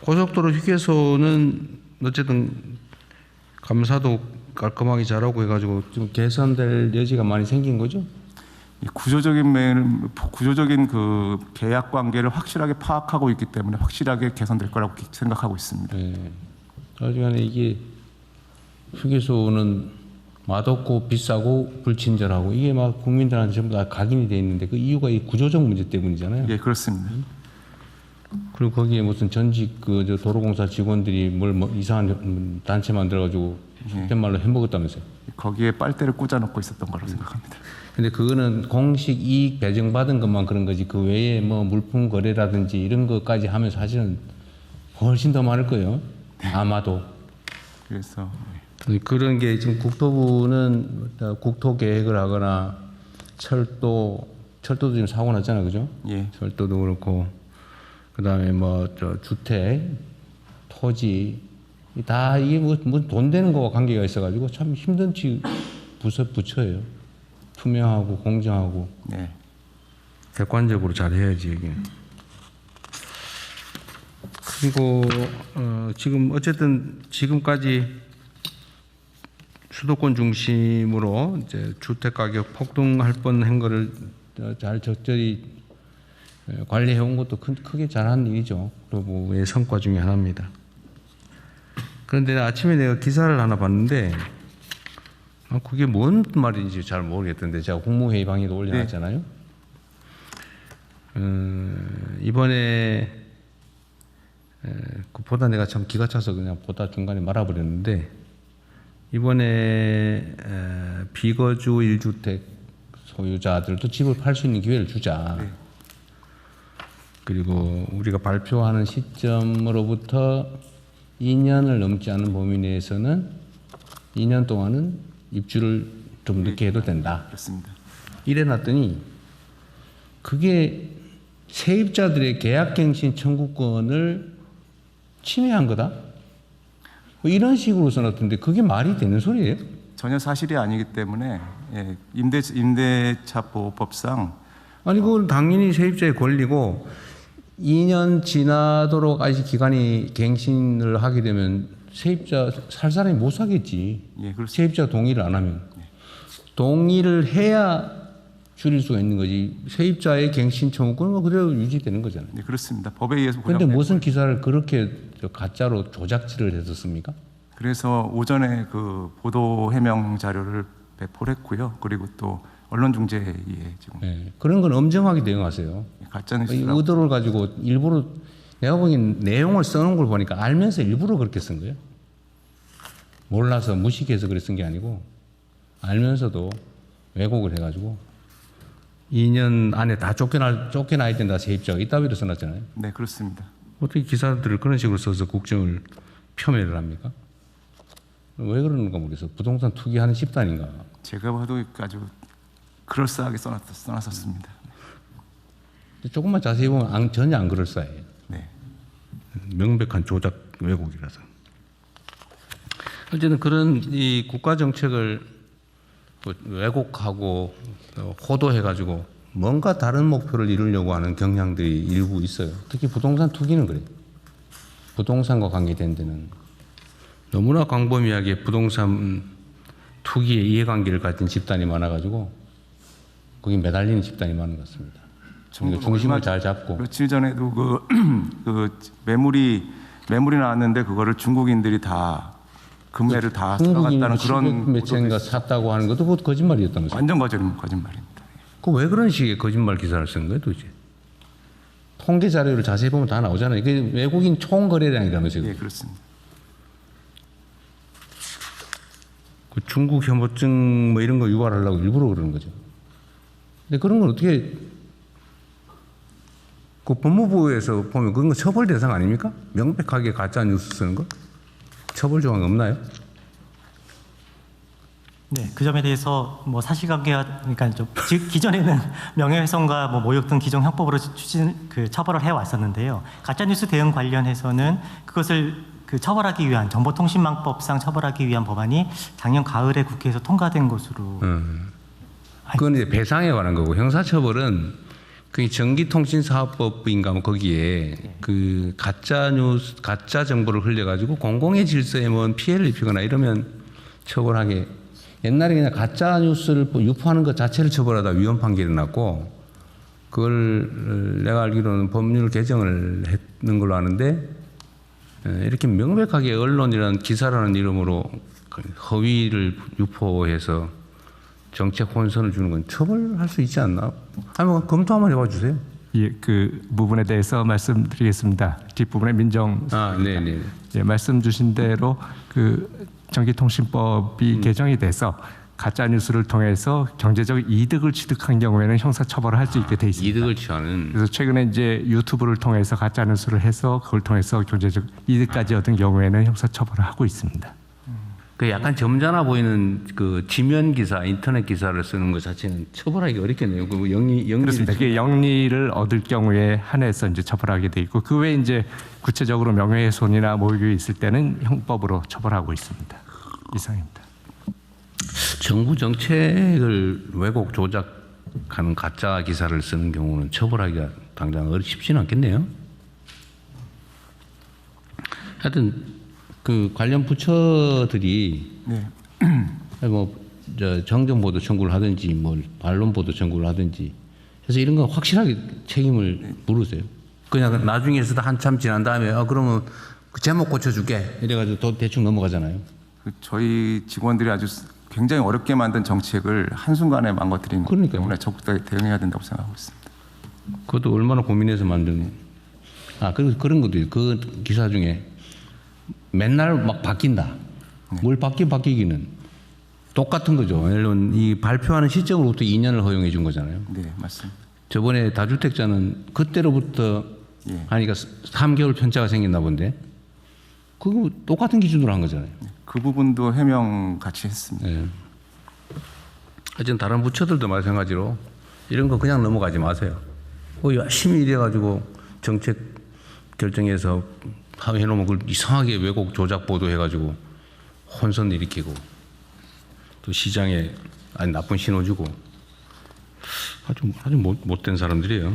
고속도로 휴게소는 어쨌든 감사도 깔끔하게 잘하고 해가지고 좀 개선될 여지가 많이 생긴 거죠? 이 구조적인 그 계약 관계를 확실하게 파악하고 있기 때문에 확실하게 개선될 거라고 생각하고 있습니다. 네. 하지만 이게 휴게소는 맛없고 비싸고 불친절하고 이게 막 국민들한테 전부 다 각인이 돼 있는데 그 이유가 이 구조적 문제 때문이잖아요. 예, 그렇습니다. 그리고 거기에 무슨 전직 저 도로공사 직원들이 뭐 이상한 단체 만들어가지고 속된 말로 해먹었다면서요. 거기에 빨대를 꽂아놓고 있었던 거라고 생각합니다. 근데 그거는 공식 이익 배정받은 것만 그런 거지 그 외에 뭐 물품 거래라든지 이런 것까지 하면 사실은 훨씬 더 많을 거예요. 아마도. 그래서 그런 게 지금 국토부는 국토 계획을 하거나 철도도 지금 사고 났잖아요, 그죠? 예, 철도도 그렇고 그다음에 뭐 저 주택, 토지 다 이게 뭐 돈 되는 거와 관계가 있어가지고 참 힘든 부처예요. 투명하고 공정하고 네, 객관적으로 잘 해야지 이게. 그리고 지금 어쨌든 지금까지 수도권 중심으로 이제 주택 가격 폭등할 뻔한 거를 잘 적절히 관리해 온 것도 크게 잘한 일이죠. 국토부의 성과 중에 하나입니다. 그런데 아침에 내가 기사를 하나 봤는데 그게 뭔 말인지 잘 모르겠던데 제가 국무회의 방에도 올려놨잖아요. 이번에 보다 내가 참 기가 차서 그냥 보다 중간에 말아버렸는데 이번에 비거주 1주택 소유자들도 집을 팔 수 있는 기회를 주자. 네. 그리고 우리가 발표하는 시점으로부터 2년을 넘지 않은 범위 내에서는 2년 동안은 입주를 좀 늦게 해도 된다. 그렇습니다. 이래놨더니 그게 세입자들의 계약갱신 청구권을 침해한 거다. 뭐 이런 식으로 써놨던데 그게 말이 되는 소리예요? 전혀 사실이 아니기 때문에 예, 임대차보호법상 아니 그건 당연히 세입자의 권리고 2년 지나도록 아직 기간이 갱신을 하게 되면 세입자 살 사람이 못 사겠지. 예, 그렇습니다. 세입자 동의를 안 하면. 동의를 해야 줄일 수가 있는 거지. 세입자의 갱신 청구권은 그대로 유지되는 거잖아요. 네, 그렇습니다. 법에 의해서 그런데 보장된 무슨 기사를 그렇게 가짜로 조작질을 했었습니까? 그래서 오전에 그 보도 해명 자료를 배포를 했고요. 그리고 또 언론중재위에 지금 네. 그런 건 엄정하게 대응하세요. 가짜뉴스라고 의도를 가지고 일부러 내가 보기엔 내용을 써놓은 걸 보니까 알면서 일부러 그렇게 쓴 거예요. 몰라서 무식해서 그래 쓴 게 아니고 알면서도 왜곡을 해가지고 2년 안에 다 쫓겨나야 된다 세입자가 이따위로 써놨잖아요. 네, 그렇습니다. 어떻게 기사들을 그런 식으로 써서 국정을 폄훼를 합니까? 왜 그러는가 모르겠어. 부동산 투기하는 집단인가. 제가 봐도 아주 그럴싸하게 써놨었습니다. 조금만 자세히 보면 전혀 안 그럴싸해요. 네, 명백한 조작 왜곡이라서. 어쨌든 그런 이 국가 정책을 왜곡하고 호도해가지고 뭔가 다른 목표를 이루려고 하는 경향들이 일부 있어요. 특히 부동산 투기는 그래요. 부동산과 관계된 데는 너무나 광범위하게 부동산 투기의 이해관계를 가진 집단이 많아가지고 거기 매달리는 집단이 많은 것 같습니다. 그러니까 중심을 잘 잡고. 며칠 전에도 그 매물이 나왔는데 그거를 중국인들이 다 금매를 다 들어갔다는 그런 매체인가 샀다고 하는 것도 그것도 거짓말이었다면서요. 완전 거짓말입니다. 그 왜 그런 식의 거짓말 기사를 쓴 거예요, 도대체? 통계 자료를 자세히 보면 다 나오잖아요. 이게 외국인 총거래량이라면서요. 예, 그렇습니다. 그 중국 혐오증 뭐 이런 거 유발하려고 일부러 그러는 거죠. 근데 그런 건 어떻게 그 법무부에서 보면 그건 처벌 대상 아닙니까? 명백하게 가짜 뉴스 쓰는 거? 처벌 조항 없나요? 네, 그 점에 대해서 뭐 사실관계가 그러니까 좀 기존에는 명예훼손과 뭐 모욕 등 기존 형법으로 처벌을 해 왔었는데요. 가짜 뉴스 대응 관련해서는 그것을 처벌하기 위한 정보통신망법상 처벌하기 위한 법안이 작년 가을에 국회에서 통과된 것으로. 그건 이제 배상에 관한 거고 형사처벌은 그 전기통신사업법인가 뭐 거기에 그 가짜 뉴스, 가짜 정보를 흘려가지고 공공의 질서에 뭐 피해를 입히거나 이러면 처벌하게. 옛날에 그냥 가짜 뉴스를 유포하는 것 자체를 처벌하다 위헌 판결이 났고, 그걸 내가 알기로는 법률 개정을 했는 걸로 아는데, 이렇게 명백하게 언론이라는 기사라는 이름으로 허위를 유포해서 정책 혼선을 주는 건 처벌할 수 있지 않나? 한번 검토 한번 해봐 주세요. 예, 그 부분에 대해서 말씀드리겠습니다. 뒷부분에 민정 네네. 예, 말씀 주신 대로 그 전기통신법이 개정이 돼서 가짜 뉴스를 통해서 경제적 이득을 취득한 경우에는 형사 처벌을 할 수 있게 돼 있습니다. 이득을 취하는. 그래서 최근에 이제 유튜브를 통해서 가짜 뉴스를 해서 그걸 통해서 경제적 이득까지 얻은 경우에는 형사 처벌을 하고 있습니다. 그 약간 점잖아 보이는 그 지면 기사, 인터넷 기사를 쓰는 것 자체는 처벌하기 어렵겠네요. 그 그렇습니다. 그게 영리를 얻을 경우에 한해서 이제 처벌하게 돼 있고, 그 외에 이제 구체적으로 명예훼손이나 모욕이 있을 때는 형법으로 처벌하고 있습니다. 이상입니다. 정부 정책을 왜곡 조작하는 가짜 기사를 쓰는 경우는 처벌하기가 당장 쉽지는 않겠네요. 하여튼 그 관련 부처들이 네. 뭐저 정정보도 청구를 하든지 뭐 반론보도 청구를 하든지 해서 이런 거 확실하게 책임을 물으세요. 그냥 나중에서도 한참 지난 다음에 그러면 그 제목 고쳐줄게 이래가지고 또 대충 넘어가잖아요. 그 저희 직원들이 아주 굉장히 어렵게 만든 정책을 한순간에 망가뜨리는 거기 그러니까요. 때문에 적극적으로 대응해야 된다고 생각하고 있습니다. 그것도 얼마나 고민해서 만든. 그리고 그런 것도 있어요. 그 기사 중에 맨날 막 바뀐다. 뭘 바뀌기는 똑같은 거죠. 예를 들면 이 발표하는 시점으로부터 2년을 허용해 준 거잖아요. 네, 맞습니다. 저번에 다주택자는 그때로부터 예. 하니까 3개월 편차가 생겼나 본데 그거 똑같은 기준으로 한 거잖아요. 그 부분도 해명 같이 했습니다. 네. 하여튼 다른 부처들도 마찬가지로 이런 거 그냥 넘어가지 마세요. 열심히 일해가지고 정책 결정해서 해놓으면 그걸 이상하게 왜곡 조작 보도해가지고 혼선 일으키고 또 시장에 나쁜 신호 주고 아주 못된 사람들이에요.